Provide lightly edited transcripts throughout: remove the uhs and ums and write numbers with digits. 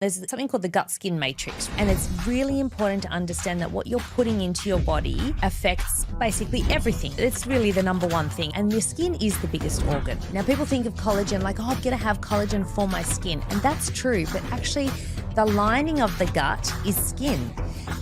There's something called the gut-skin matrix, and it's really important to understand that what you're putting into your body affects basically everything. It's really the number one thing, and your skin is the biggest organ. Now, people think of collagen like, oh, I'm going to have collagen for my skin, and that's true, but actually the lining of the gut is skin.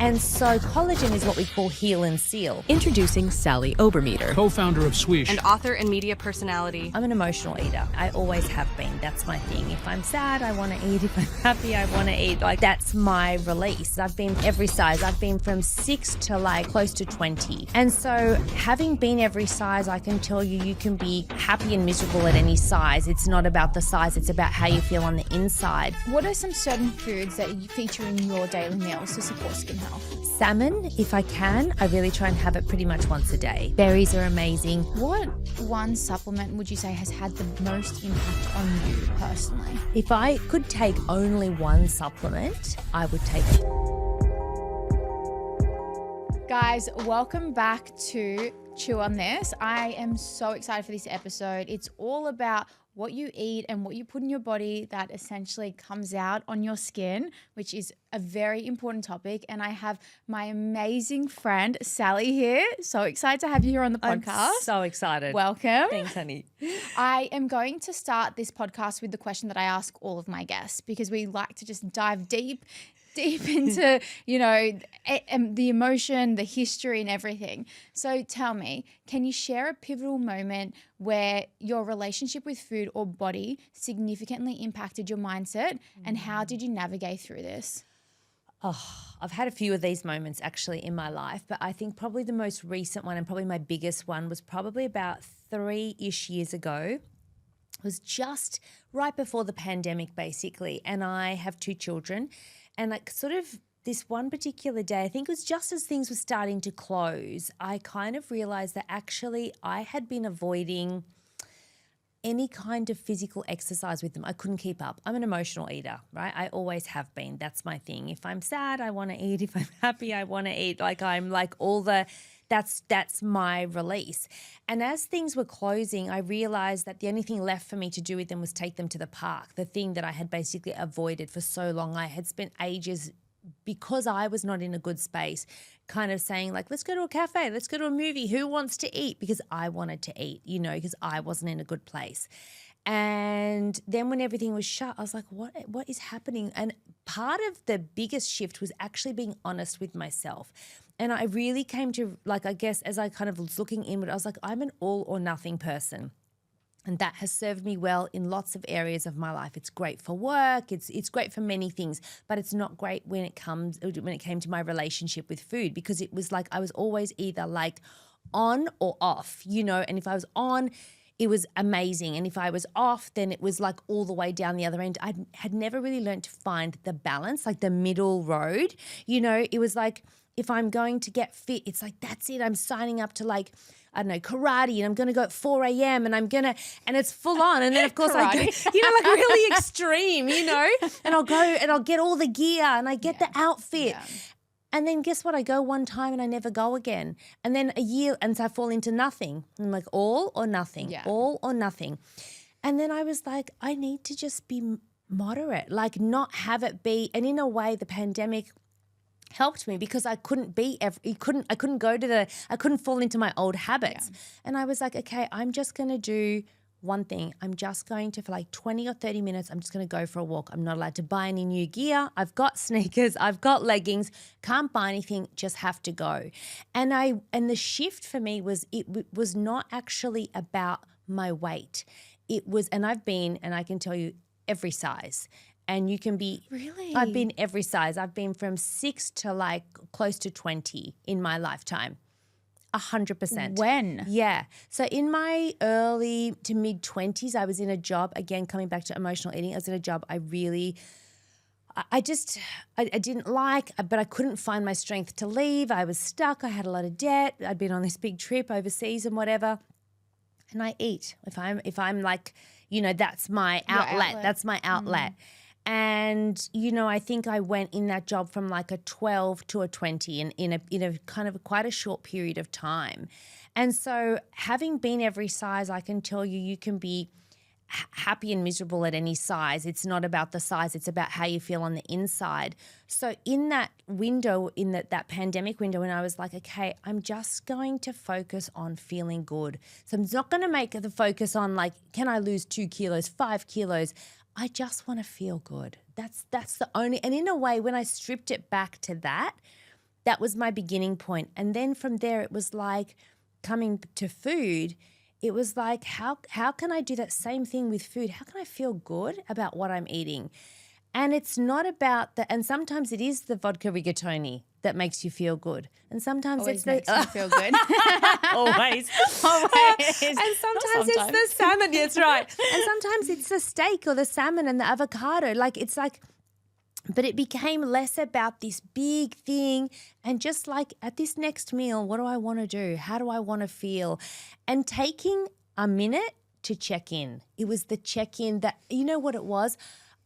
And so collagen is what we call heal and seal. Introducing Sally Obermeder, co-founder of Swiish, and author and media personality. I'm an emotional eater. I always have been. That's my thing. If I'm sad, I want to eat. If I'm happy, I want to eat. Like, that's my release. I've been every size. I've been from 6 to like close to 20. And so having been every size, I can tell you, you can be happy and miserable at any size. It's not about the size. It's about how you feel on the inside. What are some certain foods that you feature in your daily meals to support skin health? Salmon, if I can. I really try and have it pretty much once a day. Berries are amazing. What one supplement would you say has had the most impact on you personally? If I could take only one supplement, I would take it. Guys, welcome back to Chew on This. I am so excited for this episode. It's all about what you eat and what you put in your body that essentially comes out on your skin, which is a very important topic. And I have my amazing friend, Sally, here. So excited to have you here on the podcast. I'm so excited. Welcome. Thanks, honey. I am going to start this podcast with the question that I ask all of my guests, because we like to just dive deep into, the emotion, the history and everything. So tell me, can you share a pivotal moment where your relationship with food or body significantly impacted your mindset, and how did you navigate through this? Oh, I've had a few of these moments actually in my life, but I think probably the most recent one and probably my biggest one was probably about 3-ish years ago. It was just right before the pandemic basically, and I have 2 children. And like sort of this one particular day, I think it was just as things were starting to close, I kind of realized that actually I had been avoiding any kind of physical exercise with them. I couldn't keep up. I'm an emotional eater, right? I always have been. That's my thing. If I'm sad, I want to eat. If I'm happy, I want to eat. Like I'm like that's my release. And as things were closing, I realized that the only thing left for me to do with them was take them to the park, the thing that I had basically avoided for so long. I had spent ages, because I was not in a good space, kind of saying like, let's go to a cafe, let's go to a movie, who wants to eat? Because I wanted to eat, because I wasn't in a good place. And then when everything was shut, I was like, what is happening? And part of the biggest shift was actually being honest with myself. And I really came to, like, I guess as I kind of was looking inward, I was like, I'm an all or nothing person. And that has served me well in lots of areas of my life. It's great for work. It's great for many things, but it's not great when it came to my relationship with food, because it was like I was always either like on or off, and if I was on, it was amazing. And if I was off, then it was like all the way down the other end. I had never really learned to find the balance, like the middle road. It was like, if I'm going to get fit, it's like, that's it. I'm signing up to like, I don't know, karate, and I'm going to go at 4 a.m. and and it's full on. And then of course I go, like really extreme, and I'll go and I'll get all the gear and I get the outfit. Yeah. And then guess what? I go one time and I never go again. And then a year, and so I fall into nothing. I'm like all or nothing, all or nothing. And then I was like, I need to just be moderate, like not have it be. And in a way, the pandemic helped me, because I couldn't fall into my old habits. Yeah. And I was like, okay, I'm just going to do one thing. I'm just going to, for like 20 or 30 minutes, I'm just going to go for a walk. I'm not allowed to buy any new gear. I've got sneakers, I've got leggings, can't buy anything, just have to go. And the shift for me was, it was not actually about my weight. It was, and I've been, and I can tell you, every size. And you can be, really? I've been every size. I've been from 6 to like close to 20 in my lifetime. 100%. When? Yeah. So in my early to mid 20s, I was in a job, again, coming back to emotional eating, I was in a job I didn't like, but I couldn't find my strength to leave. I was stuck. I had a lot of debt. I'd been on this big trip overseas and whatever. And I eat. If I'm like, that's my outlet. That's my outlet. And, I think I went in that job from like a 12 to a 20 in a kind of quite a short period of time. And so having been every size, I can tell you, you can be happy and miserable at any size. It's not about the size. It's about how you feel on the inside. So in that window, in that pandemic window, when I was like, okay, I'm just going to focus on feeling good. So I'm not going to make the focus on like, can I lose 2 kilos, 5 kilos? I just want to feel good. That's the only, and in a way, when I stripped it back to that was my beginning point. And then from there, it was like coming to food. It was like, how can I do that same thing with food? How can I feel good about what I'm eating? And it's not about and sometimes it is the vodka rigatoni that makes you feel good. And sometimes Always it's makes me feel good. always. And sometimes it's the salmon. That's right. And sometimes it's the steak or the salmon and the avocado. But it became less about this big thing and just like at this next meal, what do I want to do? How do I want to feel? And taking a minute to check in. It was the check-in that, you know what it was?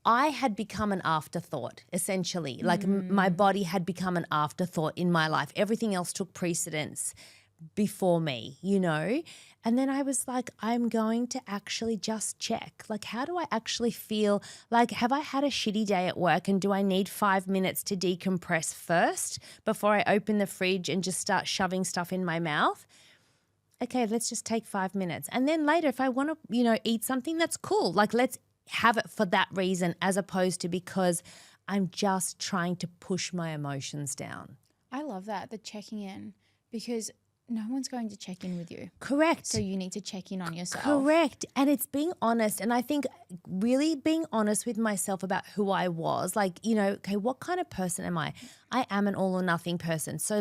I had become an afterthought, essentially. Like my body had become an afterthought in my life. Everything else took precedence before me, you know? And then I was like, I'm going to actually just check. Like, how do I actually feel? Like, have I had a shitty day at work and do I need 5 minutes to decompress first before I open the fridge and just start shoving stuff in my mouth? Okay, let's just take 5 minutes. And then later, if I want to, eat something, that's cool. Like, let's have it for that reason as opposed to because I'm just trying to push my emotions down. I love that, the checking in, because no one's going to check in with you. Correct. So you need to check in on yourself. Correct. And it's being honest. And I think really being honest with myself about who I was, like, okay, what kind of person am I? I am an all or nothing person. So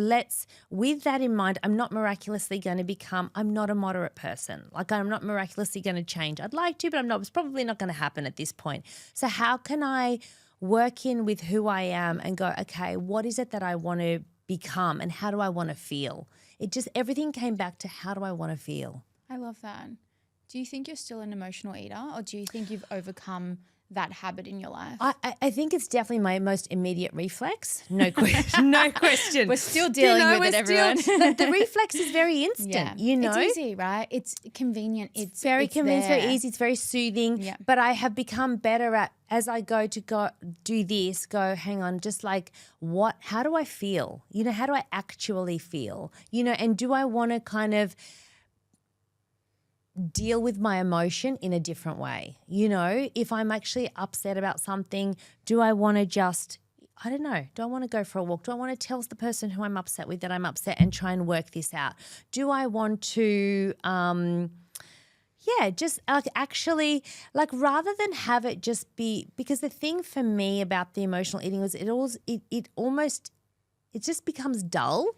with that in mind, I'm not miraculously going to I'm not a moderate person. Like I'm not miraculously going to change. I'd like to, but I'm not. It's probably not going to happen at this point. So how can I work in with who I am and go, okay, what is it that I want to become and how do I want to feel? Everything came back to how do I want to feel? I love that. Do you think you're still an emotional eater or do you think you've overcome that habit in your life? I think it's definitely my most immediate reflex. No question. No question. We're still dealing with it, everyone. The reflex is very instant, It's easy, right? It's convenient. It's very convenient, there. it's very easy, it's very soothing. Yeah. But I have become better at, as I go do this, hang on, just like how do I feel? How do I actually feel? And do I want to kind of deal with my emotion in a different way? If I'm actually upset about something, do I want to just, I don't know, do I want to go for a walk? Do I want to tell the person who I'm upset with that I'm upset and try and work this out? Do I want to, just like actually, like rather than have it just be, because the thing for me about the emotional eating was it just becomes dull,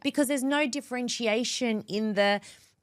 because there's no differentiation in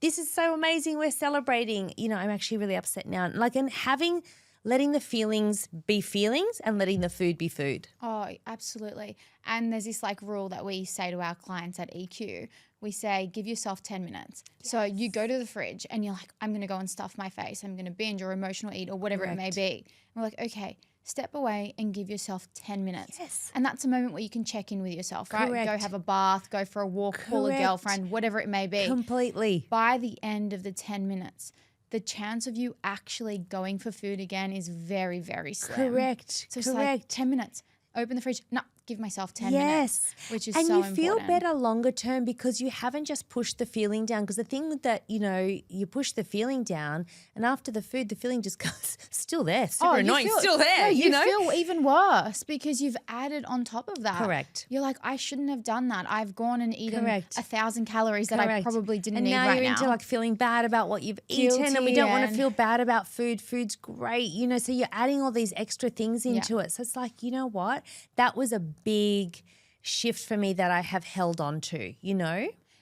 this is so amazing, we're celebrating, I'm actually really upset now. And letting the feelings be feelings and letting the food be food. Oh, absolutely. And there's this rule that we say to our clients at EQ. We say, give yourself 10 minutes. Yes. So you go to the fridge and you're like, I'm going to go and stuff my face. I'm going to binge or emotional eat or whatever it may be. And we're like, okay, step away and give yourself 10 minutes. Yes. And that's a moment where you can check in with yourself, right? Correct. Go have a bath, go for a walk, call a girlfriend, whatever it may be. Completely. By the end of the 10 minutes, the chance of you actually going for food again is very, very slim. Correct. So it's like 10 minutes. Open the fridge. No, give myself 10 minutes, which is so important. And you feel better longer term because you haven't just pushed the feeling down. Because the thing that, you push the feeling down and after the food, the feeling just goes still there. Super annoying, still there. No, you feel even worse because you've added on top of that. Correct. You're like, I shouldn't have done that. I've gone and eaten 1,000 calories that I probably didn't need right now. And now you're into feeling bad about what you've eaten and we don't want to feel bad about food. Food's great, so you're adding all these extra things into it. So it's like, you know what? That was a big shift for me that I have held on to,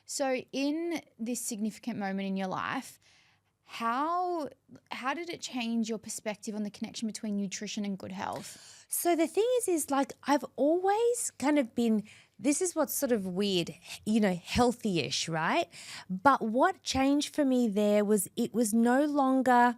So in this significant moment in your life, how did it change your perspective on the connection between nutrition and good health? So the thing is I've always kind of been, this is what's sort of weird, healthy-ish, right? But what changed for me there was it was no longer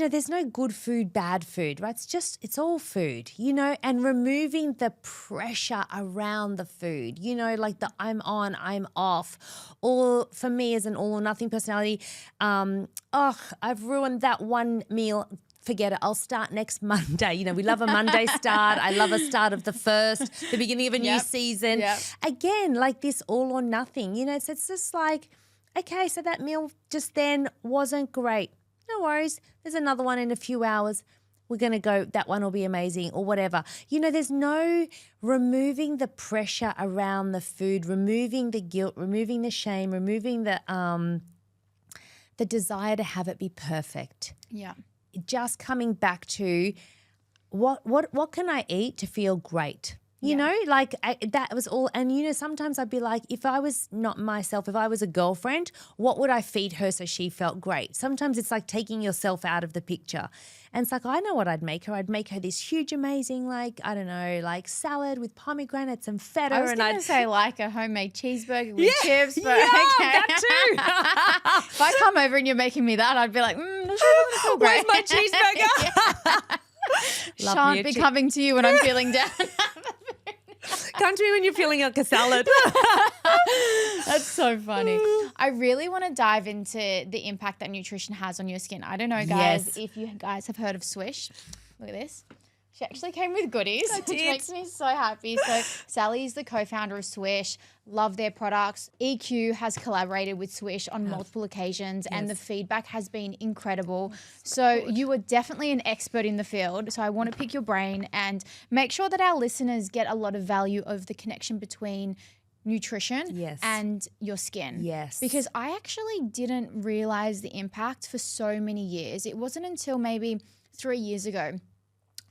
there's no good food, bad food, right? It's all food, and removing the pressure around the food, like the I'm on, I'm off. Or for me as an all or nothing personality, I've ruined that one meal. Forget it. I'll start next Monday. We love a Monday start. I love a start of the beginning of a new season. Yep. Again, like this all or nothing, so it's just like, okay, so that meal just then wasn't great. No worries. There's another one in a few hours. We're going to go, that one will be amazing or whatever. There's no removing the pressure around the food, removing the guilt, removing the shame, removing the desire to have it be perfect. Yeah. Just coming back to what can I eat to feel great? That was all. And, sometimes I'd be like, if I was not myself, if I was a girlfriend, what would I feed her so she felt great? Sometimes it's like taking yourself out of the picture. And it's like, I know what I'd make her. I'd make her this huge, amazing, salad with pomegranates and feta. I was going to say like a homemade cheeseburger with chips. But that too. If I come over and you're making me that, I'd be like, this is so great. Where's my cheeseburger? Shan't be coming to you when I'm feeling down. Come to me when you're feeling like a salad. That's so funny. I really want to dive into the impact that nutrition has on your skin. I don't know, guys, if you guys have heard of Swiish. Look at this. She actually came with goodies, which makes me so happy. So Sally is the co-founder of Swiish. Love their products. EQ has collaborated with Swiish on multiple occasions and the feedback has been incredible. So you are definitely an expert in the field. So I want to pick your brain and make sure that our listeners get a lot of value of the connection between nutrition and your skin. Yes. Because I actually didn't realize the impact for so many years. It wasn't until maybe 3 years ago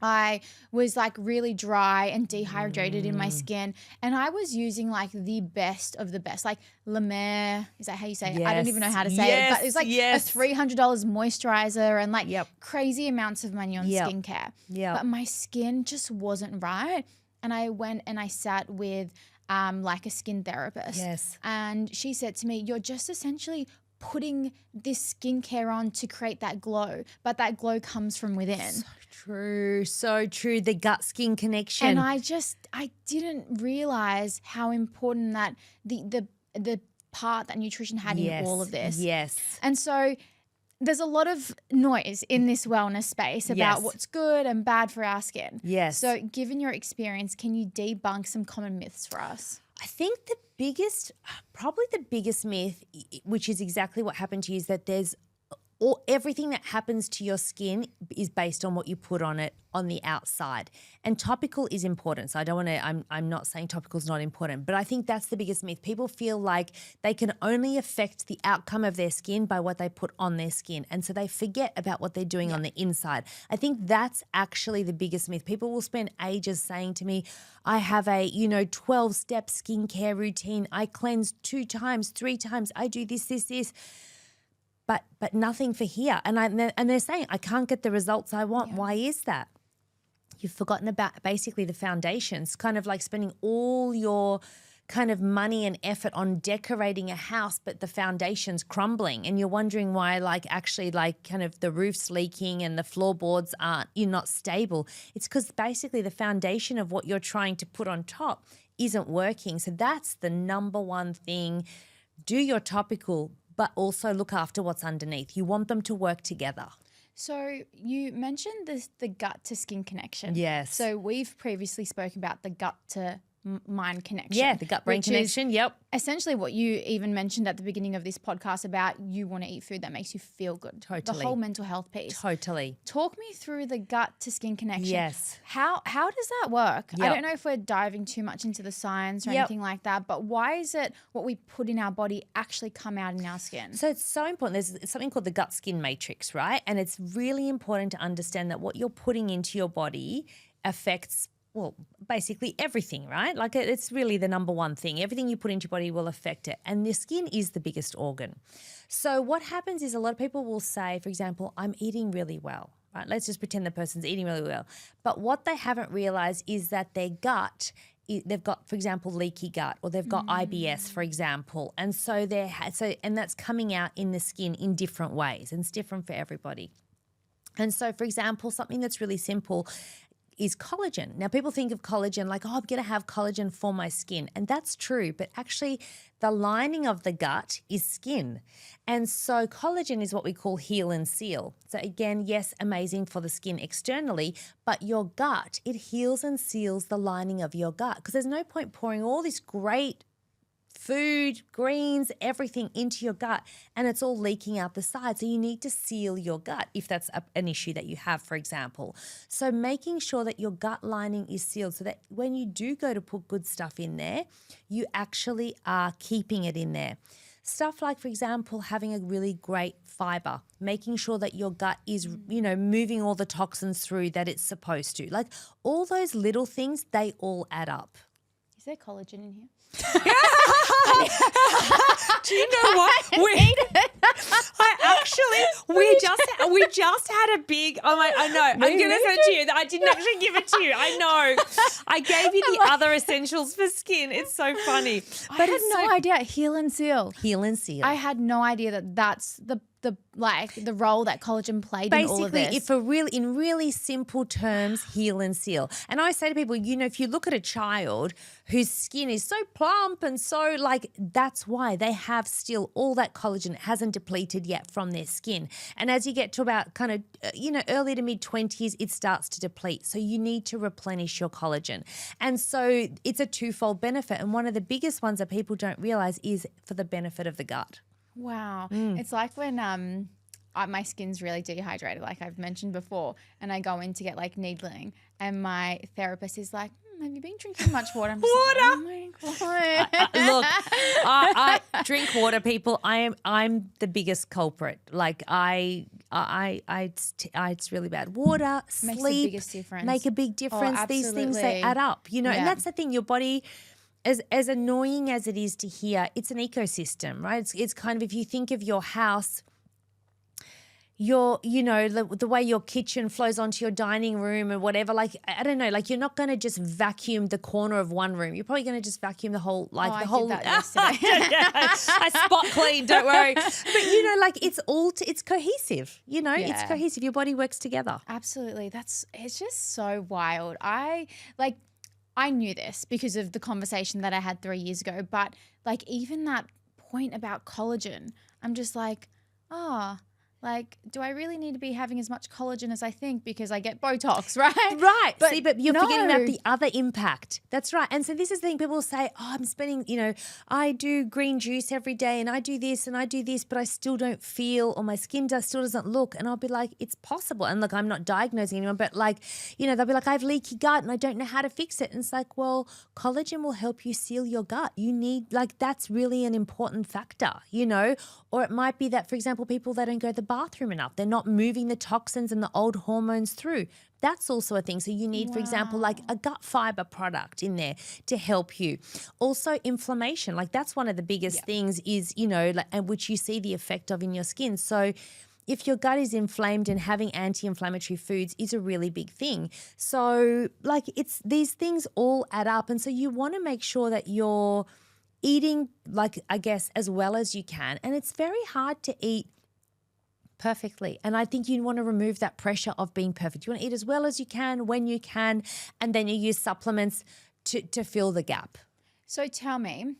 I was like really dry and dehydrated in my skin, and I was using like the best of the best, like La Mer, is that how you say it? I don't even know how to say it, but it's like a $300 moisturizer and like crazy amounts of money on skincare. But my skin just wasn't right, and I went and I sat with like a skin therapist, and she said to me, "You're just essentially putting this skincare on to create that glow, but that glow comes from within." So true. The gut skin connection. And I didn't realize how important that the part that nutrition had in all of this. Yes. And so there's a lot of noise in this wellness space about what's good and bad for our skin. Yes. So given your experience, can you debunk some common myths for us? I think probably the biggest myth, which is exactly what happened to you, is that everything that happens to your skin is based on what you put on it on the outside. And topical is important. So I don't want to, I'm not saying topical is not important, but I think that's the biggest myth. People feel like they can only affect the outcome of their skin by what they put on their skin. And so they forget about what they're doing on the inside. I think that's actually the biggest myth. People will spend ages saying to me, I have a, 12-step skincare routine. I cleanse 2 times, 3 times. I do this. But nothing for here. And they're saying, I can't get the results I want. Why is that? You've forgotten about basically the foundations, kind of like spending all your kind of money and effort on decorating a house, but the foundation's crumbling and you're wondering why kind of the roof's leaking and the floorboards you're not stable. It's because basically the foundation of what you're trying to put on top isn't working. So that's the number one thing. Do your topical, but also look after what's underneath. You want them to work together. So you mentioned the gut to skin connection. Yes. So we've previously spoken about the gut to mind connection. Yeah, the gut-brain connection, Essentially what you even mentioned at the beginning of this podcast about you want to eat food that makes you feel good. Totally. The whole mental health piece. Totally. Talk me through the gut to skin connection. Yes. How does that work? I don't know if we're diving too much into the science or anything like that, but why is it what we put in our body actually come out in our skin? So it's so important. There's something called the gut skin matrix, right? And it's really important to understand that what you're putting into your body affects basically everything, right? Like it's really the number one thing. Everything you put into your body will affect it. And the skin is the biggest organ. So what happens is a lot of people will say, for example, I'm eating really well, right? Let's just pretend the person's eating really well. But what they haven't realized is that their gut, they've got, for example, leaky gut, or they've got IBS, for example. And so and that's coming out in the skin in different ways. And it's different for everybody. And so, for example, something that's really simple is collagen. Now, people think of collagen like, oh, I'm going to have collagen for my skin. And that's true. But actually, the lining of the gut is skin. And so collagen is what we call heal and seal. So again, yes, amazing for the skin externally, but your gut, it heals and seals the lining of your gut, because there's no point pouring all this great food, greens, everything into your gut, and it's all leaking out the side. So you need to seal your gut if that's an issue that you have, for example. So making sure that your gut lining is sealed so that when you do go to put good stuff in there, you actually are keeping it in there. Stuff like, for example, having a really great fiber, making sure that your gut is, moving all the toxins through that it's supposed to. Like all those little things, they all add up. Is there collagen in here? Do you know what? We just had a big. Oh my! I know. I'm going to send it to you. I didn't actually give it to you. I know. I gave you the other essentials for skin. It's so funny. But I had no idea. Heal and seal. Heal and seal. I had no idea that that's the role that collagen played in all of this. Basically, in really simple terms, heal and seal. And I say to people, if you look at a child whose skin is so plump and so that's why they have still all that collagen. It hasn't depleted yet from their skin. And as you get to about kind of, early to mid-20s, it starts to deplete. So you need to replenish your collagen. And so it's a twofold benefit. And one of the biggest ones that people don't realize is for the benefit of the gut. Wow. It's like when my skin's really dehydrated, like I've mentioned before, and I go in to get needling, and my therapist is like, have you been drinking much water? I'm just water. Like, oh my God. Look, I drink water, people. I'm the biggest culprit. It's really bad. Water, Makes sleep, the biggest difference. make a big difference. These things, they add up, and that's the thing. Your body, as annoying as it is to hear, it's an ecosystem, right? It's kind of, if you think of your house, the way your kitchen flows onto your dining room or whatever, I don't know, you're not going to just vacuum the corner of one room. You're probably going to just vacuum the whole, I did that yesterday. I spot clean, don't worry. But it's cohesive, it's cohesive. Your body works together. Absolutely. It's just so wild. I knew this because of the conversation that I had 3 years ago, but even that point about collagen, I'm just do I really need to be having as much collagen as I think because I get Botox, right? Right. But you're forgetting about the other impact. That's right. And so this is the thing, people say, oh, I'm spending, I do green juice every day and I do this and I do this, but I still don't feel, or my skin still doesn't look. And I'll be like, it's possible. And look, I'm not diagnosing anyone, but they'll be like, I have leaky gut and I don't know how to fix it. And it's like, well, collagen will help you seal your gut. You need, that's really an important factor, or it might be that, for example, people that don't go to the bathroom enough, they're not moving the toxins and the old hormones through. That's also a thing. So you need, for example, a gut fiber product in there to help you. Also inflammation, that's one of the biggest things is, and which you see the effect of in your skin. So if your gut is inflamed, and having anti-inflammatory foods is a really big thing. So it's, these things all add up. And so you want to make sure that you're eating, I guess, as well as you can. And it's very hard to eat perfectly. And I think you want to remove that pressure of being perfect. You want to eat as well as you can, when you can, and then you use supplements to fill the gap. So tell me,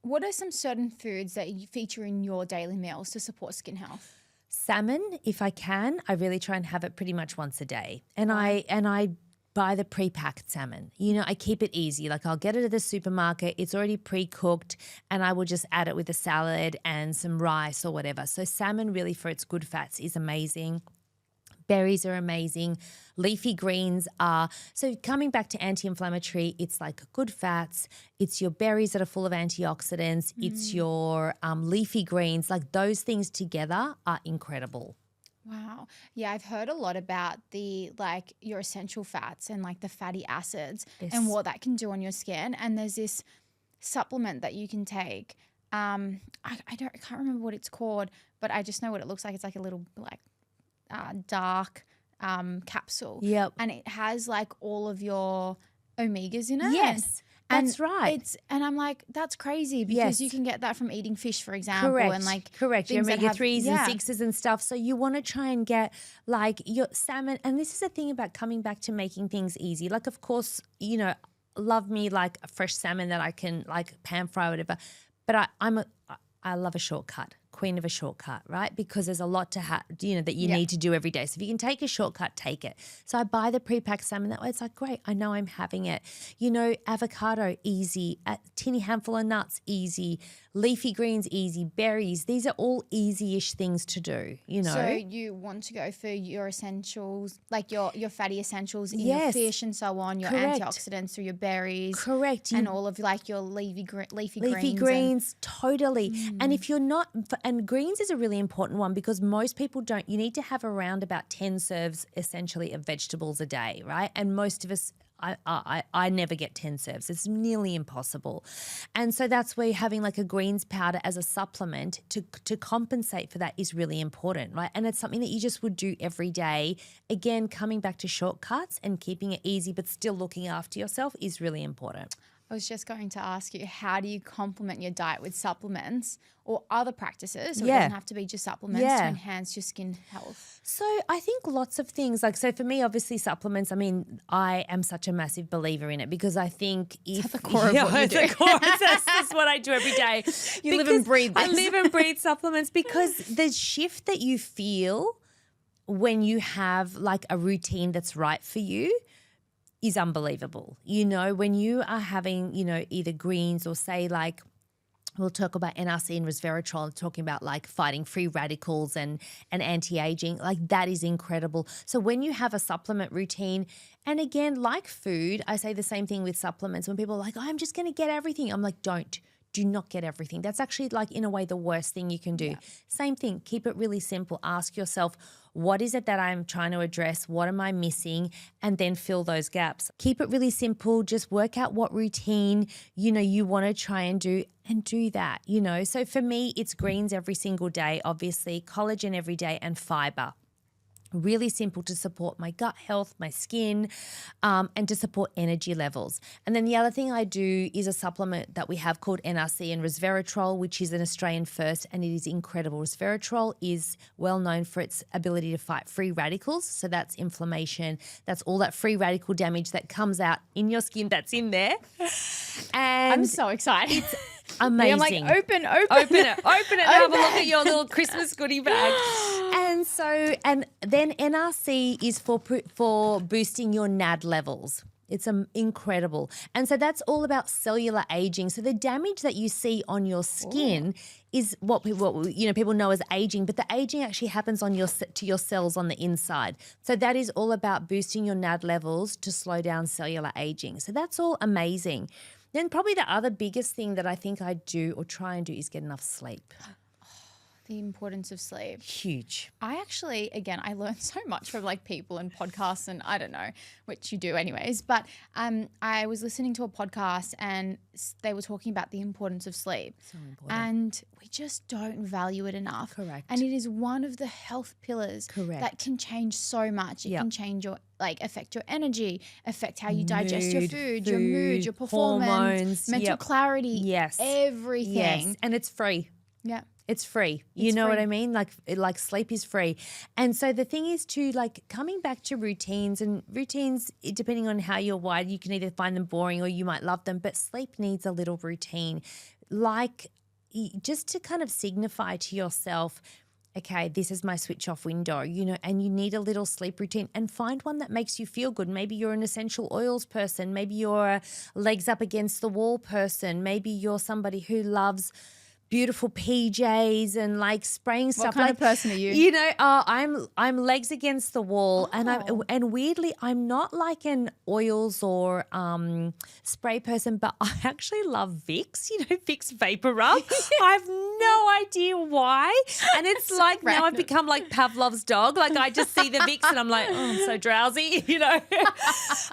what are some certain foods that you feature in your daily meals to support skin health? Salmon, if I can, I really try and have it pretty much once a day. And I buy the pre-packed salmon. I keep it easy. I'll get it at the supermarket. It's already pre-cooked, and I will just add it with a salad and some rice or whatever. So salmon, really, for its good fats, is amazing. Berries are amazing. Leafy greens are. So coming back to anti-inflammatory, it's good fats. It's your berries that are full of antioxidants. It's your leafy greens. Those things together are incredible. Wow. Yeah, I've heard a lot about the your essential fats and the fatty acids and what that can do on your skin. And there's this supplement that you can take. I can't remember what it's called, but I just know what it looks like. It's a little dark capsule. Yep. And it has all of your omegas in it. Yes. That's right. And I'm like, that's crazy because Yes. you can get that from eating fish, for example. Correct. And like Correct. Your things that omega have- 3s yeah. and 6s and stuff. So you want to try and get like your salmon. And this is the thing about coming back to making things easy. Like, of course, love me like a fresh salmon that I can like pan fry or whatever. But I love a shortcut. Queen of a shortcut, right? Because there's a lot to that you need to do every day. So if you can take a shortcut, take it. So I buy the pre-packed salmon that way. It's like, great, I know I'm having it. Avocado, easy. A tinny handful of nuts, easy. Leafy greens, easy. Berries, these are all easy-ish things to do, So you want to go for your essentials, like your fatty essentials in your Yes. fish and so on, your Correct. antioxidants through your berries. Correct. And all of like your leafy Leafy greens. greens, totally. And if you're not, and greens is a really important one because most people don't, you need to have around about 10 serves essentially of vegetables a day, right? And most of us, I never get 10 serves. It's nearly impossible. And so that's where having like a greens powder as a supplement to compensate for that is really important, right? And it's something that you just would do every day. Again, coming back to shortcuts and keeping it easy but still looking after yourself is really important. I was just going to ask you, how do you complement your diet with supplements or other practices? So it doesn't have to be just supplements to Yeah. enhance your skin health. So I think lots of things so for me, obviously supplements, I mean, I am such a massive believer in it because I think if the core of what you it's do. the core. That's what I do every day. You live and Because breathe I this. live and breathe supplements because the shift that you feel when you have like a routine that's right for you is unbelievable. When you are having, either greens or say like, we'll talk about NRC and resveratrol, talking about like fighting free radicals and anti-aging, like that is incredible. So when you have a supplement routine, and again, like food, I say the same thing with supplements. When people are like, I'm just going to get everything. I'm like, do not get everything. That's actually like in a way the worst thing you can do. Yeah. Same thing, keep it really simple. Ask yourself, what is it that I'm trying to address? What am I missing? And then fill those gaps. Keep it really simple. Just work out what routine, you want to try and do that, So for me, it's greens every single day, obviously, collagen every day and fiber. Really simple to support my gut health, my skin, and to support energy levels. And then the other thing I do is a supplement that we have called NRC and resveratrol, which is an Australian first, and it is incredible. Resveratrol is well known for its ability to fight free radicals. So that's inflammation. That's all that free radical damage that comes out in your skin that's in there. And I'm so excited. amazing. I'm like, open it and have a look at your little Christmas goodie bag. And then NRC is for boosting your NAD levels. It's incredible. And so that's all about cellular aging. So the damage that you see on your skin is what people know as aging, but the aging actually happens to your cells on the inside. So that is all about boosting your NAD levels to slow down cellular aging. So that's all amazing. Then probably the other biggest thing that I think I do or try and do is get enough sleep. The importance of sleep. Huge. I actually, again, I learned so much from like people and podcasts and I don't know, which you do anyways, but I was listening to a podcast and they were talking about the importance of sleep. So important. And we just don't value it enough. Correct. And it is one of the health pillars that can change so much. It can change your, affect your energy, affect how you digest your food, your mood, your performance, hormones, mental clarity, everything. Yes, and it's free. Yeah. It's free. You know what I mean? Like sleep is free. And so the thing is to coming back to routines, and routines, depending on how you're wired, you can either find them boring or you might love them, but sleep needs a little routine. Just to kind of signify to yourself, okay, this is my switch off window, and you need a little sleep routine, and find one that makes you feel good. Maybe you're an essential oils person. Maybe you're a legs up against the wall person. Maybe you're somebody who loves beautiful PJs and spraying stuff. What kind of person are you? I'm legs against the wall, and weirdly, I'm not like an oils or spray person, but I actually love Vicks. Vicks Vapor Rub. I have no idea why, and it's like random. now I've become like Pavlov's dog. Like I just see the Vicks and I'm like, oh, I'm so drowsy,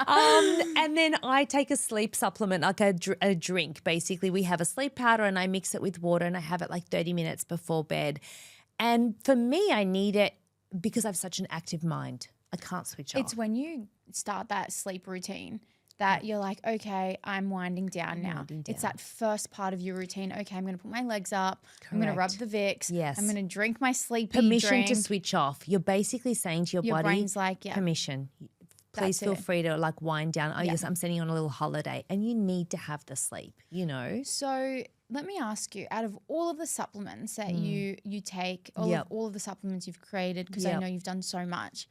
And then I take a sleep supplement, like a drink. Basically, we have a sleep powder and I mix it with water. And I have it 30 minutes before bed. And for me, I need it because I have such an active mind. I can't switch off. It's when you start that sleep routine that you're like, okay, I'm winding down now. winding It's down. that first part of your routine. Okay, I'm going to put my legs up. I'm going to rub Correct. the Vicks. Yes. I'm going to drink my sleepy Permission drink. to switch off. You're basically saying to your body, brain's like, yeah, permission. Please that's feel it. free to like wind down. Oh, yes, I'm sending you on a little holiday. And you need to have the sleep, you know? So let me ask you, out of all of the supplements that you take, all of the supplements you've created, because I know you've done so much,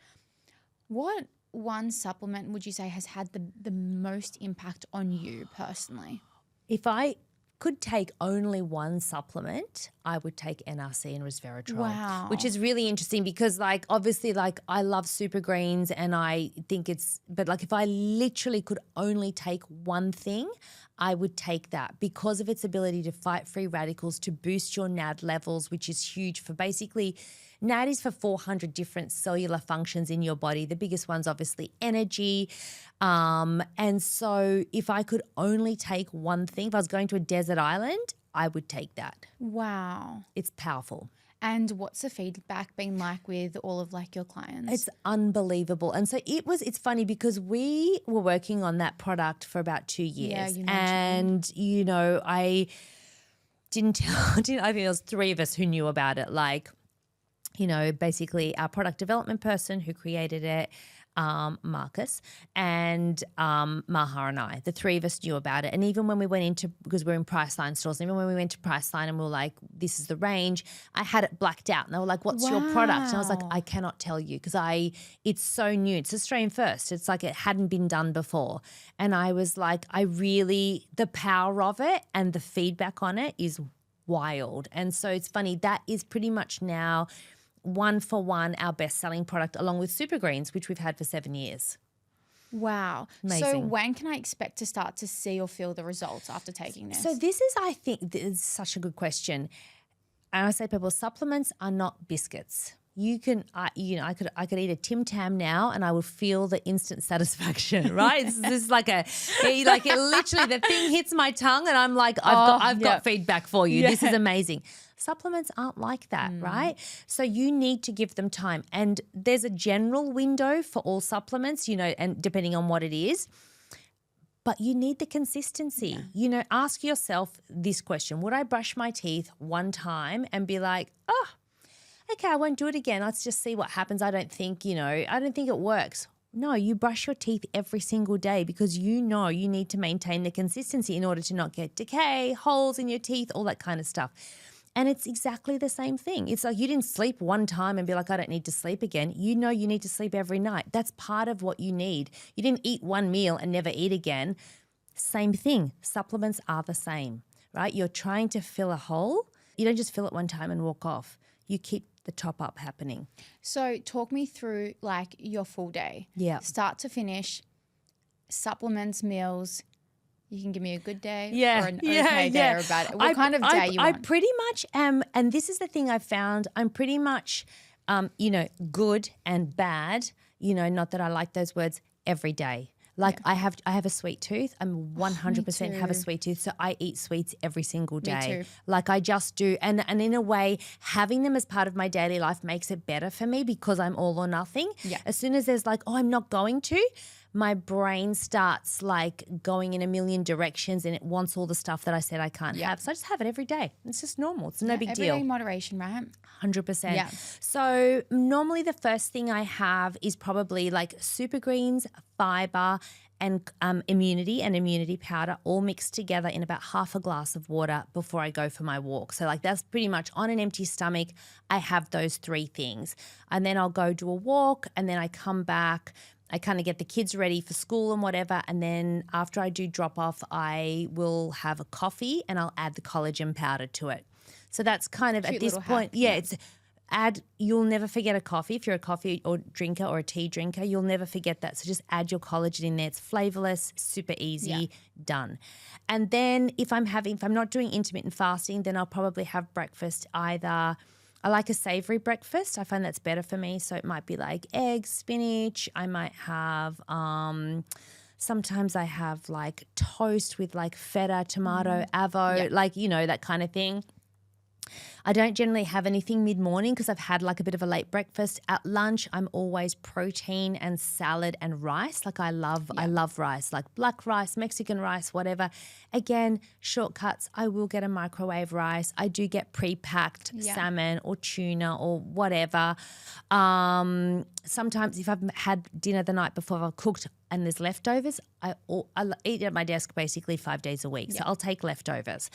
what one supplement would you say has had the most impact on you personally? If I could take only one supplement, I would take NRC and resveratrol. Wow. Which is really interesting because like obviously like I love super greens and I think but like if I literally could only take one thing, I would take that because of its ability to fight free radicals, to boost your NAD levels, which is huge for basically NAD is for 400 different cellular functions in your body. The biggest one's obviously energy. And so if I could only take one thing, if I was going to a desert island, I would take that. Wow. It's powerful. And what's the feedback been like with all of like your clients? It's unbelievable. And so it's funny because we were working on that product for about 2 years. Yeah, you mentioned. And, you know, I think there was 3 of us who knew about it. Like, you know, basically our product development person who created it, Marcus, and Maha and I, the 3 of us knew about it. And even when we went into, because we're in Priceline stores, and even when we went to Priceline and we were like, this is the range, I had it blacked out. And they were like, what's your product? And I was like, I cannot tell you because it's so new. It's Australian first. It's like it hadn't been done before. And I was like, the power of it and the feedback on it is wild. And so it's funny, that is pretty much now 1 for 1 our best-selling product along with Super Greens, which we've had for 7 years. Wow. So Amazing. when can I expect to start to see or feel the results after taking this? So this is, I think, this is such a good question. And I say to people, supplements are not biscuits. You can, I could eat a Tim Tam now and I would feel the instant satisfaction, right? This is like it literally the thing hits my tongue and I'm like, I've got feedback for you. This is amazing. Supplements aren't like that, right? So you need to give them time. And there's a general window for all supplements, you know, and depending on what it is. But you need the consistency. Yeah. You know, ask yourself this question. Would I brush my teeth one time and be like, oh, okay, I won't do it again. Let's just see what happens. I don't think it works. No, you brush your teeth every single day because you know you need to maintain the consistency in order to not get decay, holes in your teeth, all that kind of stuff. And it's exactly the same thing. It's like you didn't sleep one time and be like, I don't need to sleep again. You know you need to sleep every night. That's part of what you need. You didn't eat one meal and never eat again. Same thing. Supplements are the same, right? You're trying to fill a hole. You don't just fill it one time and walk off. You keep the top up happening. So talk me through like your full day. Yeah. Start to finish, supplements, meals. You can give me a good day or an yeah, okay day or a bad day. What kind of day you I want? pretty much am, and this is the thing I've found, I'm pretty much, good and bad, not that I like those words, every day. Like I have a sweet tooth. I'm 100% have a sweet tooth. So I eat sweets every single day. Me too. Like I just do. And in a way, having them as part of my daily life makes it better for me because I'm all or nothing. Yeah. As soon as there's like, oh, I'm not going to, my brain starts like going in a million directions and it wants all the stuff that I said I can't have. So I just have it every day. It's just normal. It's no big deal. Everyday moderation, right? 100%. Yeah. So normally the first thing I have is probably like super greens, fiber, and immunity powder all mixed together in about half a glass of water before I go for my walk. So like that's pretty much on an empty stomach. I have those 3 things. And then I'll go do a walk and then I come back. I kind of get the kids ready for school and whatever. And then after I do drop off, I will have a coffee and I'll add the collagen powder to it. So that's kind of Cute at this little point, hack. you'll never forget a coffee. If you're a coffee or drinker or a tea drinker, you'll never forget that. So just add your collagen in there. It's flavorless, super easy, done. And then if I'm not doing intermittent fasting, then I'll probably have breakfast either. I like a savory breakfast. I find that's better for me. So it might be like eggs, spinach. I might have sometimes I have like toast with like feta, tomato, avo, like, that kind of thing. I don't generally have anything mid-morning because I've had like a bit of a late breakfast. At lunch, I'm always protein and salad and rice. Like I love rice, like black rice, Mexican rice, whatever. Again, shortcuts. I will get a microwave rice. I do get pre-packed salmon or tuna or whatever. Sometimes if I've had dinner the night before, I've cooked and there's leftovers, I eat at my desk basically 5 days a week. So I'll take leftovers.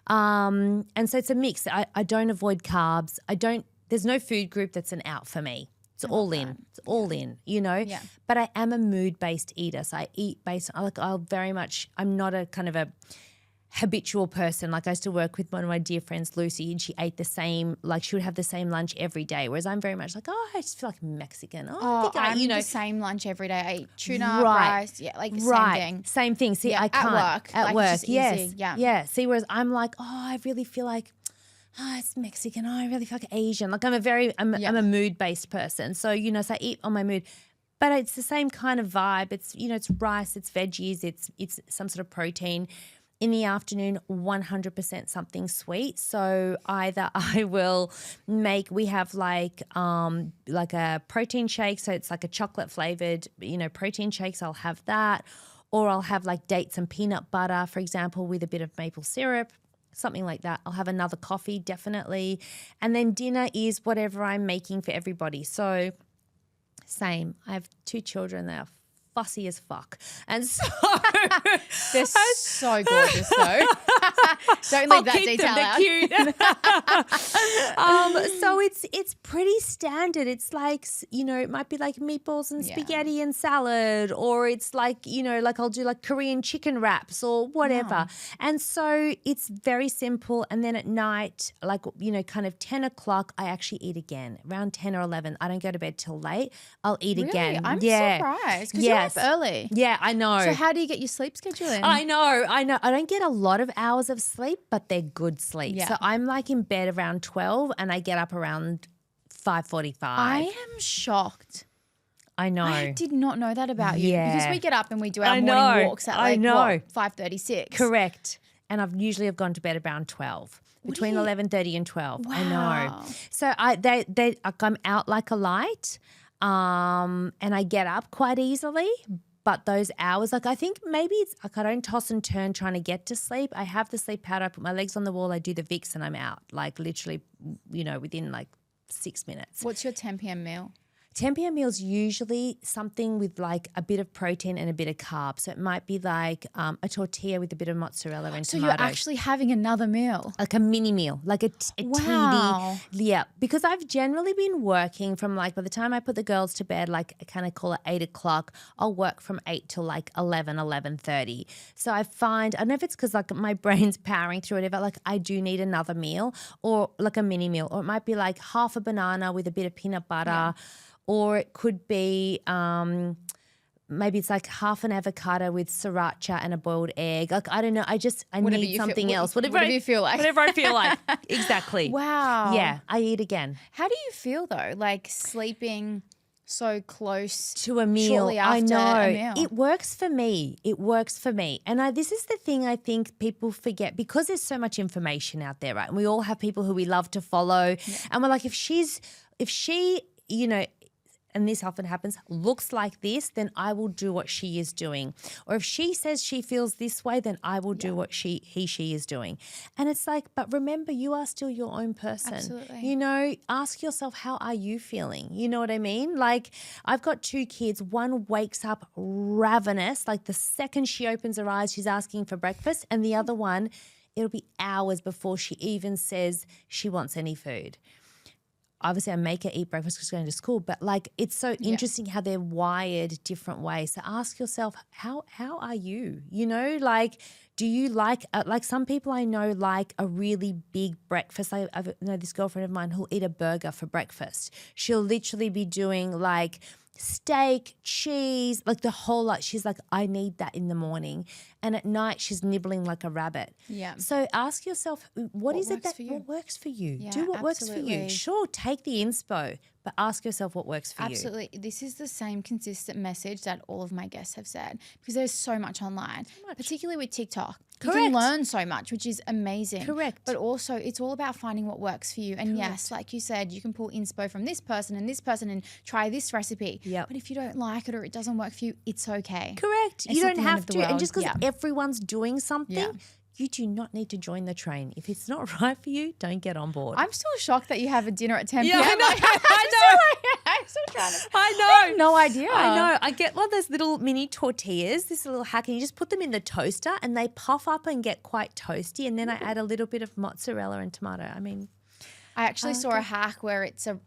And so it's a mix. I don't avoid carbs. There's no food group that's an out for me. It's all in. It's all in, you know. Yeah. But I am a mood-based eater. So I eat based on, I'm not a kind of a habitual person. Like I used to work with one of my dear friends, Lucy, and she ate the same, like she would have the same lunch every day. Whereas I'm very much like, I just feel like Mexican. I'm the same lunch every day. I eat tuna, rice, same thing. Same thing. See, I can't. At work, it's just yes. easy. Yeah. Yeah. See, whereas I'm like, I really feel like, it's Mexican. I really feel like Asian. Like I'm a mood-based person. So, so I eat on my mood. But it's the same kind of vibe. It's, it's rice, it's veggies, it's some sort of protein. In the afternoon, 100% something sweet. So either I will we have like a protein shake. So it's like a chocolate flavored, protein shakes. I'll have that. Or I'll have like dates and peanut butter, for example, with a bit of maple syrup, something like that. I'll have another coffee, definitely. And then dinner is whatever I'm making for everybody. So same. I have 2 children. They are fussy as fuck. And so they're so gorgeous though. Don't leave that detail out. Cute. So it's pretty standard. It's like, it might be like meatballs and spaghetti and salad, or it's like, like I'll do like Korean chicken wraps or whatever. And so it's very simple. And then at night, like, kind of 10 o'clock, I actually eat again. Around 10 or 11, I don't go to bed till late. I'll eat again. I'm surprised because you're up early. Yeah, I know. So how do you get your sleep schedule in? I know. I don't get a lot of hours of sleep, but they're good sleep. Yeah. So I'm like in bed around 12 and I get up around 5:45. I am shocked. I know. I did not know that about you. Yeah. Because we get up and we do our morning walks at 5:36. Correct. And I've usually gone to bed around 12. Between 11:30 and 12. Wow. I know. So I'm out like a light. And I get up quite easily, but those hours, like I think maybe it's like I don't toss and turn trying to get to sleep. I have the sleep powder, I put my legs on the wall, I do the Vicks and I'm out, like literally, within like 6 minutes. What's your 10 p.m. meal? 10 p.m. meal's usually something with like a bit of protein and a bit of carbs. So it might be like a tortilla with a bit of mozzarella and So tomatoes. you're actually having another meal? Like a mini meal, like a Wow. teeny. Yeah, because I've generally been working from like by the time I put the girls to bed, like I kind of call it 8 o'clock, I'll work from 8 till like 11:30. So I find, I don't know if it's because like my brain's powering through whatever, like I do need another meal or like a mini meal, or it might be like half a banana with a bit of peanut butter. Yeah. Or it could be maybe it's like half an avocado with sriracha and a boiled egg. Like I don't know. I need something else. Whatever you feel like. Whatever I feel like. Exactly. Wow. Yeah, I eat again. How do you feel though? Like sleeping so close to a meal. Shortly after a meal. It works for me. It works for me. And this is the thing I think people forget because there's so much information out there, right? And we all have people who we love to follow. Yeah. And we're like, if she, and this often happens, looks like this, then I will do what she is doing. Or if she says she feels this way, then I will do what she is doing. And it's like, but remember, you are still your own person. Absolutely. Ask yourself, how are you feeling? You know what I mean? Like I've got 2 kids. One wakes up ravenous. Like the second she opens her eyes, she's asking for breakfast. And the other one, it'll be hours before she even says she wants any food. Obviously, I make her eat breakfast because she's going to school, but like it's so interesting how they're wired different ways. So ask yourself, how are you? Like, do you like some people I know like a really big breakfast? I know this girlfriend of mine who'll eat a burger for breakfast. She'll literally be doing like steak, cheese, like the whole lot. She's like, I need that in the morning. And at night she's nibbling like a rabbit. Yeah. So ask yourself, what is it that what works for you? Yeah, do what works for you. Sure, take the inspo, but ask yourself what works for you. Absolutely. This is the same consistent message that all of my guests have said because there's so much online, particularly with TikTok. You Correct. can learn so much, which is amazing. Correct. But also it's all about finding what works for you. And yes, like you said, you can pull inspo from this person and try this recipe. Yep. But if you don't like it or it doesn't work for you, it's okay. Correct. It's You not don't the end have of the to. And world. just because Yeah. everyone's doing something, Yeah. you do not need to join the train. If it's not right for you, don't get on board. I'm still shocked that you have a dinner at 10 Yeah, p.m. I know. I'm still trying to. I know. I have no idea. I know. I get one of those little mini tortillas, this little hack, and you just put them in the toaster and they puff up and get quite toasty. And then I add a little bit of mozzarella and tomato. I mean, I actually saw a hack where it's a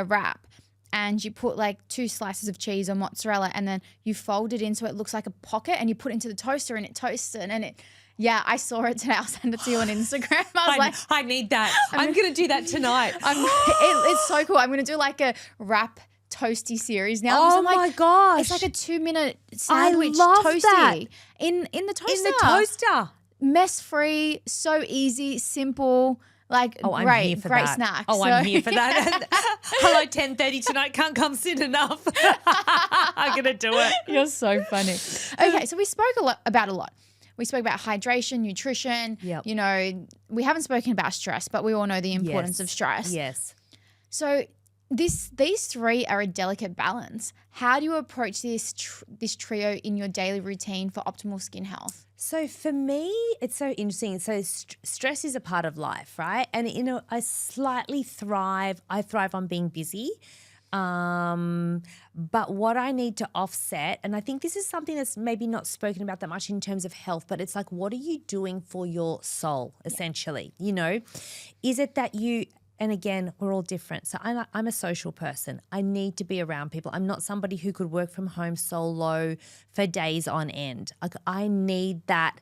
wrap and you put like 2 slices of cheese or mozzarella and then you fold it in so it looks like a pocket and you put it into the toaster and it toasts it and it. Yeah, I saw it today. I'll send it to you on Instagram. I need that. I'm going to do that tonight. It's so cool. I'm going to do like a wrap toasty series now. because oh I'm like, my gosh. it's like a 2-minute sandwich love toasty that. in the toaster. in the toaster. Mess free, so easy, simple. Like I'm great, here for great that. snack. Oh, I'm here for that. Hello, 10:30 tonight. Can't come soon enough. I'm going to do it. You're so funny. Okay, so we spoke about a lot. We spoke about hydration, nutrition. Yep. You know, we haven't spoken about stress, but we all know the importance of stress. Yes. So these 3 are a delicate balance. How do you approach this trio in your daily routine for optimal skin health? So for me, it's so interesting. So stress is a part of life, right? And I thrive on being busy. But what I need to offset, and I think this is something that's maybe not spoken about that much in terms of health, but it's like, what are you doing for your soul, essentially? You know, is it that you, and again, we're all different. So I'm a social person. I need to be around people. I'm not somebody who could work from home solo for days on end. Like I need that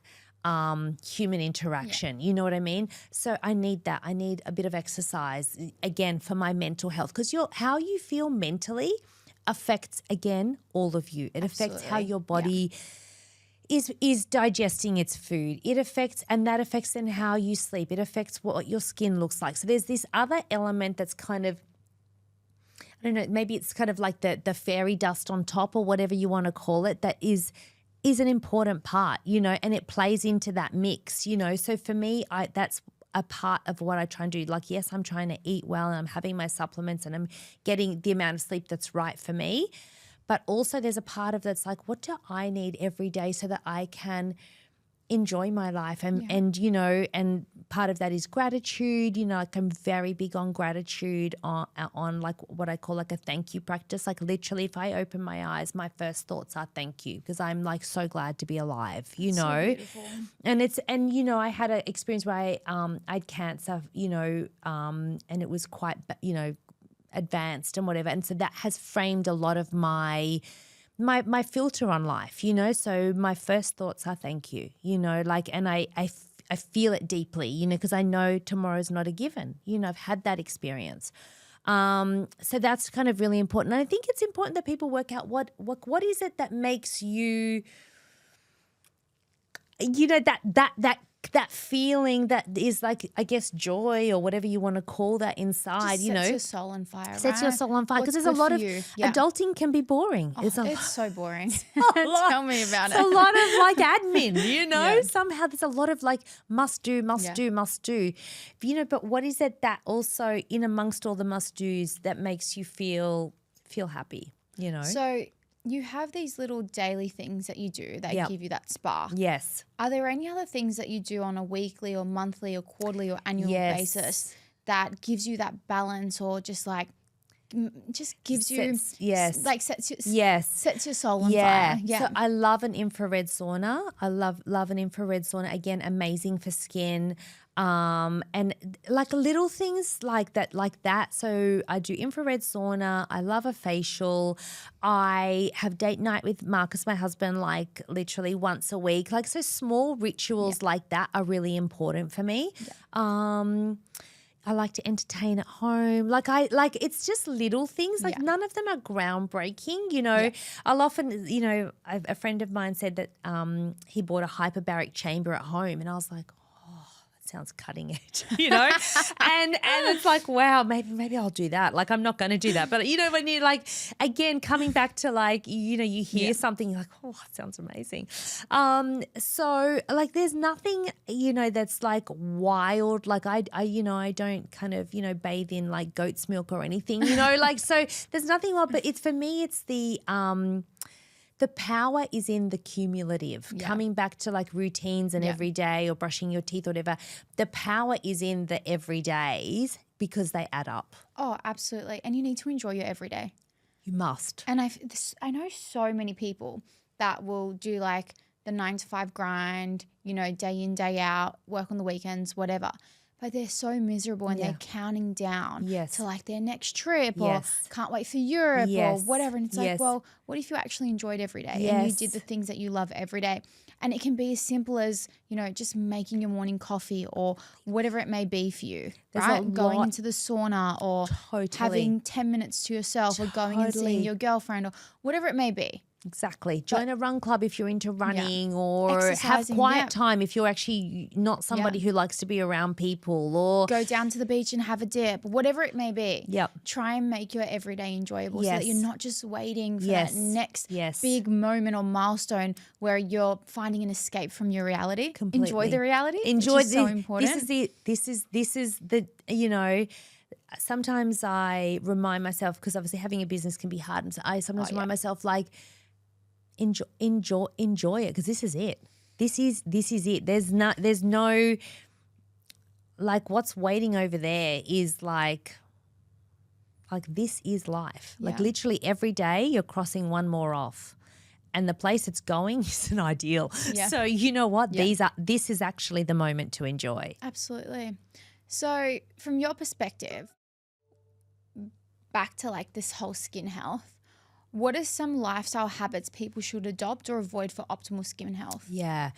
human interaction. You know what I mean? So I need that. I need a bit of exercise, again, for my mental health, because how you feel mentally affects, again, all of you. It affects how your body is digesting its food. It affects, and that affects then how you sleep. It affects what your skin looks like. So there's this other element that's kind of, I don't know, maybe it's kind of like the fairy dust on top or whatever you want to call it, that is an important part, you know, and it plays into that mix, you know. So for me, that's a part of what I try and do. Like, yes, I'm trying to eat well and I'm having my supplements and I'm getting the amount of sleep that's right for me. But also there's a part of that's like, what do I need every day so that I can enjoy my life? And you know, and part of that is gratitude. You know, like I'm very big on gratitude, on like what I call like a thank you practice. Like literally if I open my eyes, my first thoughts are thank you, because I'm like so glad to be alive, you know. And you know, I had an experience where I had cancer, you know, and it was quite, you know, advanced and whatever. And so that has framed a lot of my filter on life, you know. So my first thoughts are thank you, you know, like, and I feel it deeply, you know, because I know tomorrow's not a given. You know, I've had that experience. So that's kind of really important. And I think it's important that people work out what is it that makes you, you know, that feeling that is like, I guess, joy or whatever you want to call that inside, Just you know. sets your soul on fire, Sets your soul on fire, because What's there's a good lot for of you. Yeah. adulting can be boring. It's so boring. lot- Tell me about It's a it. lot of like admin, you know. Yeah. Somehow there's a lot of like must do. You know, but what is it that also in amongst all the must do's that makes you feel happy, you know? So you have these little daily things that you do that Yep. give you that spark. Yes. Are there any other things that you do on a weekly or monthly or quarterly or annual Yes. basis that gives you that balance, or just like just gives you Yes. like sets your soul on Yeah. fire? Yeah. So I love an infrared sauna. I love an infrared sauna. Again, amazing for skin. And like little things like that. So I do infrared sauna. I love a facial. I have date night with Marcus, my husband, like literally once a week. Like, so small rituals like that are really important for me. Yeah. I like to entertain at home. It's just little things. Like none of them are groundbreaking, you know. Yeah. I'll often, you know, a friend of mine said that he bought a hyperbaric chamber at home, and I was like, sounds cutting edge, and it's like, wow, maybe I'll do that. Like, I'm not going to do that. But, when you're like, again, coming back to like, you hear something, you're like, oh, that sounds amazing. So like, there's nothing, that's like wild. Like I don't kind of, bathe in like goat's milk or anything, like, so there's nothing wild, but for me, it's the power is in the cumulative, coming back to like routines and every day or brushing your teeth or whatever. The power is in the everydays because they add up. Oh, absolutely. And you need to enjoy your everyday. You must. And I know so many people that will do like the 9-to-5 grind, day in, day out, work on the weekends, whatever. But they're so miserable and they're counting down to like their next trip or can't wait for Europe or whatever. And it's like, well, what if you actually enjoyed every day and you did the things that you love every day? And it can be as simple as, just making your morning coffee or whatever it may be for you, right? Going into the sauna or having 10 minutes to yourself or going and seeing your girlfriend or whatever it may be. Exactly. Join a run club if you're into running or have quiet time if you're actually not somebody who likes to be around people, or go down to the beach and have a dip, whatever it may be. Yep. Try and make your everyday enjoyable so that you're not just waiting for that next big moment or milestone where you're finding an escape from your reality. Completely. Enjoy the reality. Enjoy so important. This is the, sometimes I remind myself, because obviously having a business can be hard, and so I sometimes remind myself like, enjoy it, because this is it. This is it. There's no like, what's waiting over there is like this is life. Like literally every day you're crossing one more off, and the place it's going isn't ideal. Yeah. So you know what? This is actually the moment to enjoy. Absolutely. So from your perspective, back to like this whole skin health, what are some lifestyle habits people should adopt or avoid for optimal skin health? Yeah.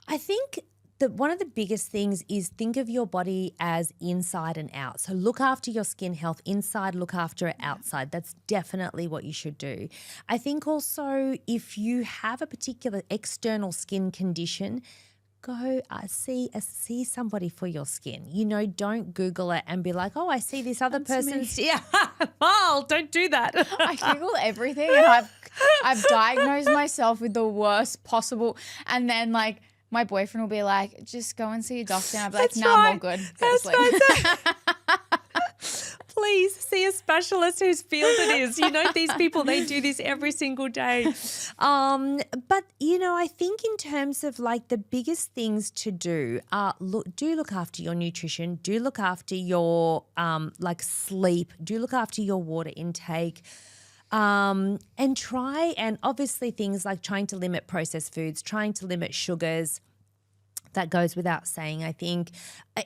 I think that one of the biggest things is think of your body as inside and out. So look after your skin health inside, look after it outside. That's definitely what you should do. I think also if you have a particular external skin condition, go see somebody for your skin. Don't Google it and be like, oh, I see this other person's. Yeah, well, don't do that. I Google everything and I've diagnosed myself with the worst possible. And then like my boyfriend will be like, just go and see a doctor. And I'll be like, nah, I'm all good. That's Please see a specialist whose field it is. These people, they do this every single day. But, I think in terms of like the biggest things to do are look after your nutrition, do look after your like sleep, do look after your water intake. And obviously things like trying to limit processed foods, trying to limit sugars, that goes without saying. I think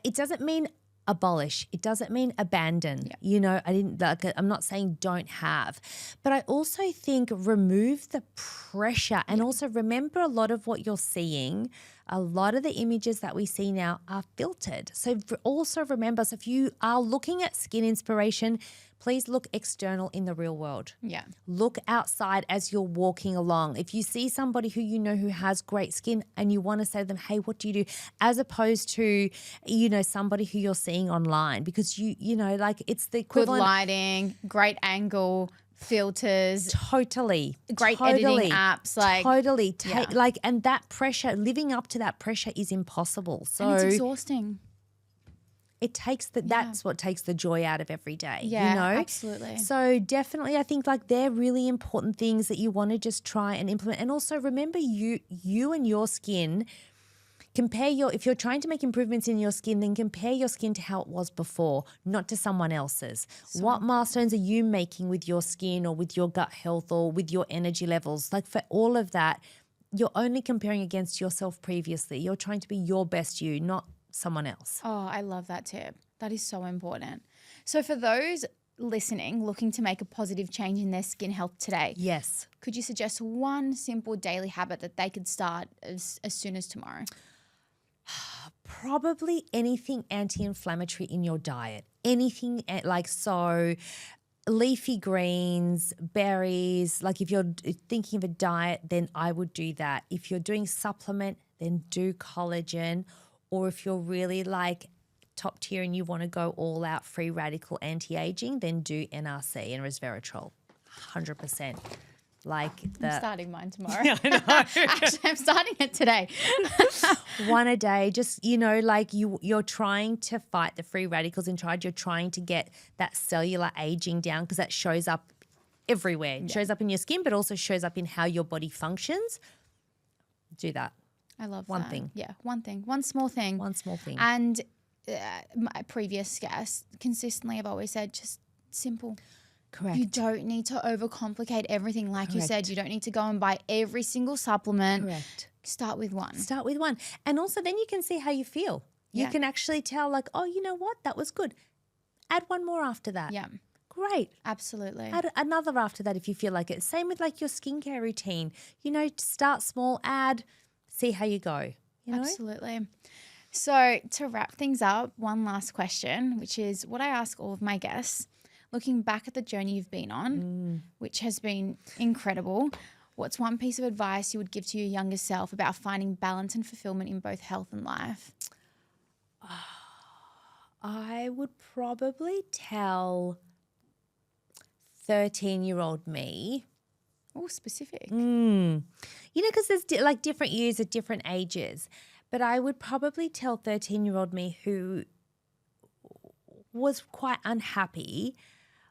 it doesn't mean abolish. It doesn't mean abandon. I'm not saying don't have, but I also think remove the pressure and also remember a lot of what you're seeing. A lot of the images that we see now are filtered. So also remember, so if you are looking at skin inspiration, please look external in the real world. Yeah. Look outside as you're walking along. If you see somebody who who has great skin and you want to say to them, hey, what do you do? As opposed to, somebody who you're seeing online, because like it's the equivalent. Good lighting, great angle, filters, great editing apps, and that pressure, living up to that pressure is impossible. So and it's exhausting. It takes that's what takes the joy out of every day. Yeah, absolutely. So definitely I think like they're really important things that you want to just try and implement. And also remember you and your skin. If you're trying to make improvements in your skin, then compare your skin to how it was before, not to someone else's. What milestones are you making with your skin or with your gut health or with your energy levels? Like for all of that, you're only comparing against yourself previously. You're trying to be your best you, not someone else. Oh, I love that tip. That is so important. So for those listening, looking to make a positive change in their skin health today, yes, could you suggest one simple daily habit that they could start as soon as tomorrow? Probably anything anti-inflammatory in your diet. Anything leafy greens, berries. Like if you're thinking of a diet, then I would do that. If you're doing supplement, then do collagen or if you're really like top tier and you want to go all out free radical anti-aging, then do NRC and resveratrol, 100%. Like I'm starting mine tomorrow. Yeah, I know. Actually, I'm starting it today. One a day, just, like you're trying to fight the free radicals inside. You're trying to get that cellular aging down because that shows up everywhere. It shows up in your skin, but also shows up in how your body functions. Do that. I love one that. thing. Yeah, one thing. One small thing. One small thing. And my previous guest, consistently I've always said just simple. Correct. You don't need to overcomplicate everything. Like you said, you don't need to go and buy every single supplement. Correct. Start with one. Start with one. And also then you can see how you feel. You can actually tell like, oh, you know what? That was good. Add one more after that. Yeah. Great. Absolutely. Add another after that if you feel like it. Same with like your skincare routine. Start small, add, see how you go. Absolutely. So to wrap things up, one last question, which is what I ask all of my guests. Looking back at the journey you've been on, which has been incredible, what's one piece of advice you would give to your younger self about finding balance and fulfillment in both health and life? I would probably tell 13-year-old me. Oh, specific. Because there's like different years at different ages. But I would probably tell 13-year-old me who was quite unhappy,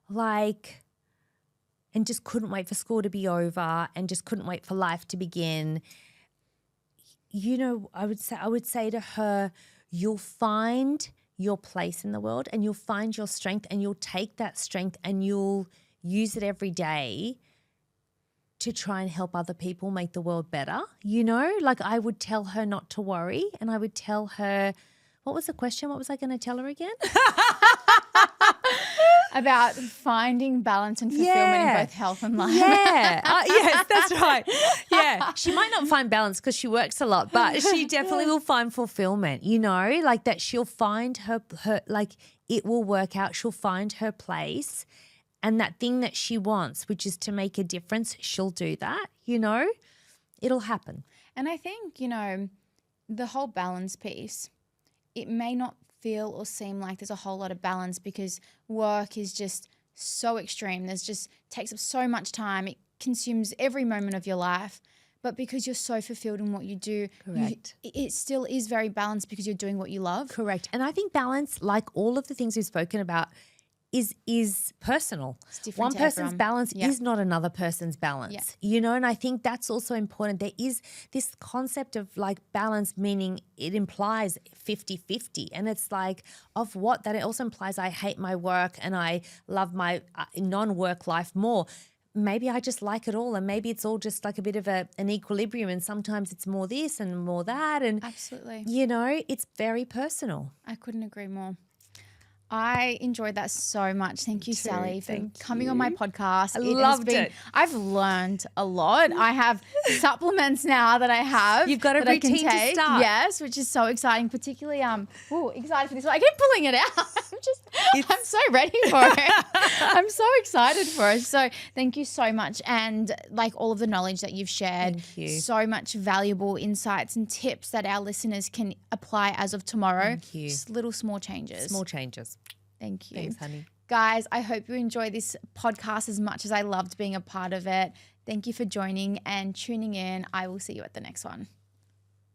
and just couldn't wait for school to be over and just couldn't wait for life to begin. I would say to her, you'll find your place in the world and you'll find your strength and you'll take that strength and you'll use it every day to try and help other people make the world better. I would tell her not to worry, and I would tell her, what was the question? What was I going to tell her again? About finding balance and fulfillment in both health and life. Yeah. Yes, that's right. Yeah. She might not find balance because she works a lot, but she definitely will find fulfillment, like that she'll find her it will work out. She'll find her place, and that thing that she wants, which is to make a difference, she'll do that, It'll happen. And I think, the whole balance piece, it may not feel or seem like there's a whole lot of balance because work is just so extreme. Takes up so much time. It consumes every moment of your life. But because you're so fulfilled in what you do, it still is very balanced because you're doing what you love. Correct. And I think balance, like all of the things we've spoken about, is personal. One person's balance is not another person's balance, and I think that's also important. There is this concept of like balance, meaning it implies 50-50, and it's like of what? That it also implies I hate my work and I love my non-work life more. Maybe I just like it all, and maybe it's all just like a bit of an equilibrium, and sometimes it's more this and more that, and absolutely, it's very personal. I couldn't agree more. I enjoyed that so much. Thank you, Sally, for coming on my podcast. I loved it. I've learned a lot. I have supplements now that I have. You've got a routine to start. Yes, which is so exciting, particularly excited for this one. I keep pulling it out. I'm so ready for it. I'm so excited for it. So thank you so much. And like all of the knowledge that you've shared, thank you. So much valuable insights and tips that our listeners can apply as of tomorrow. Thank you. Just little small changes. Small changes. Thank you. Thanks, honey. Guys, I hope you enjoy this podcast as much as I loved being a part of it. Thank you for joining and tuning in. I will see you at the next one.